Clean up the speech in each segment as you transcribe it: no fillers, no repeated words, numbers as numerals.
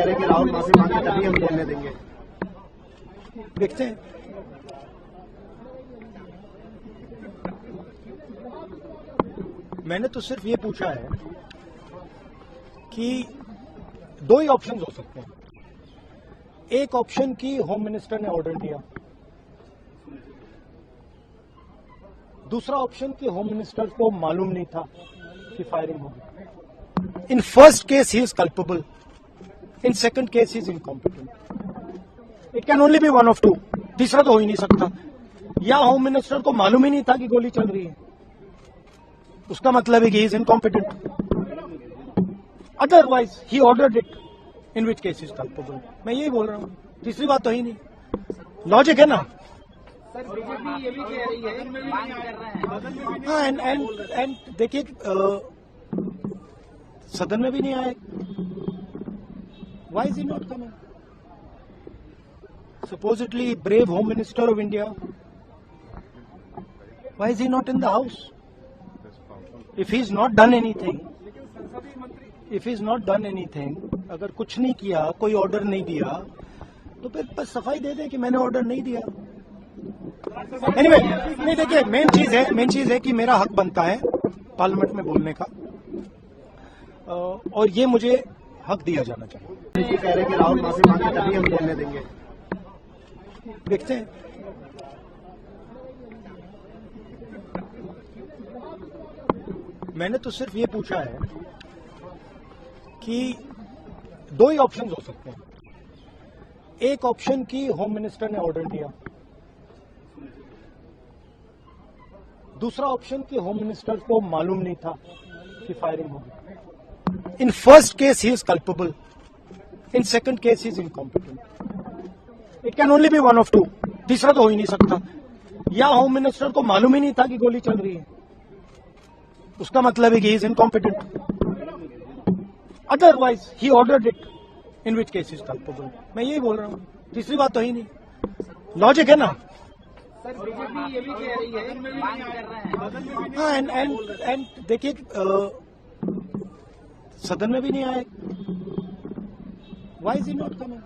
कह रहे हैं कि राहुल माफी मांगे तभी हम बोलने देंगे। देखते हैं। मैंने तो सिर्फ ये पूछा है कि दो ही ऑप्शन हो सकते हैं। एक ऑप्शन की होम मिनिस्टर ने ऑर्डर दिया, दूसरा ऑप्शन की होम मिनिस्टर को मालूम नहीं था कि फायरिंग होगी। In first case he is culpable, in second case he is incompetent. It can only be one of two, तीसरा तो हो ही नहीं सकता। या होम मिनिस्टर को मालूम ही नहीं था कि गोली चल रही है, उसका मतलब है कि ही is incompetent. Otherwise he ordered it, in which case is culpable. मैं यही बोल रहा हूं, तीसरी बात तो ही नहीं। लॉजिक है ना। सर बीजेपी ये भी कह रही है मांग कर रहे हैं। हाँ, एंड देखिए, सदन में भी नहीं आए। Why is he not coming? Supposedly brave Home Minister of India. Why is he not in the house? If he's not done anything, अगर कुछ नहीं किया, कोई ऑर्डर नहीं दिया, तो फिर बस सफाई दे दे कि मैंने ऑर्डर नहीं दिया। Anyway, नहीं, देखिए, मेन चीज है कि मेरा हक बनता है पार्लियामेंट में बोलने का, और ये मुझे हक दिया जाना चाहिए। कह रहे हैं कि राहुल माफी मांगे तभी हम बोलने देंगे। देखते हैं। मैंने तो सिर्फ ये पूछा है कि दो ही ऑप्शन हो सकते हैं। एक ऑप्शन की होम मिनिस्टर ने ऑर्डर दिया, दूसरा ऑप्शन की होम मिनिस्टर को मालूम नहीं था कि फायरिंग होगी। In first case he is culpable, in second case he is incompetent. It can only be one of two, तीसरा तो हो ही नहीं सकता। या होम मिनिस्टर को मालूम ही नहीं था कि गोली चल रही है, उसका मतलब है कि ही is incompetent. Otherwise he ordered it, in which case is culpable. मैं यही बोल रहा हूं, तीसरी बात तो ही नहीं। लॉजिक है ना। सर बीजेपी ये भी कह रही है मांग कर रहे हैं। हाँ, एंड देखिए, सदन में भी नहीं आए। Why is he not coming?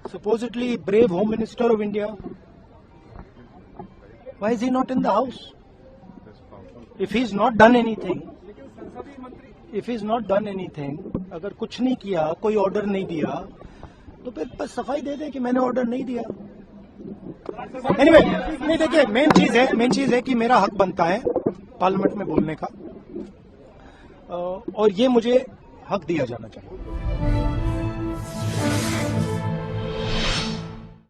Supposedly brave Home Minister of India. Why is he not in the house? If he's not done anything, अगर कुछ नहीं किया, कोई ऑर्डर नहीं दिया, तो फिर बस सफाई दे दे कि मैंने ऑर्डर नहीं दिया। Anyway, नहीं, देखिए, मेन चीज है कि मेरा हक बनता है पार्लियामेंट में बोलने का, और ये मुझे हक दिया जाना चाहिए।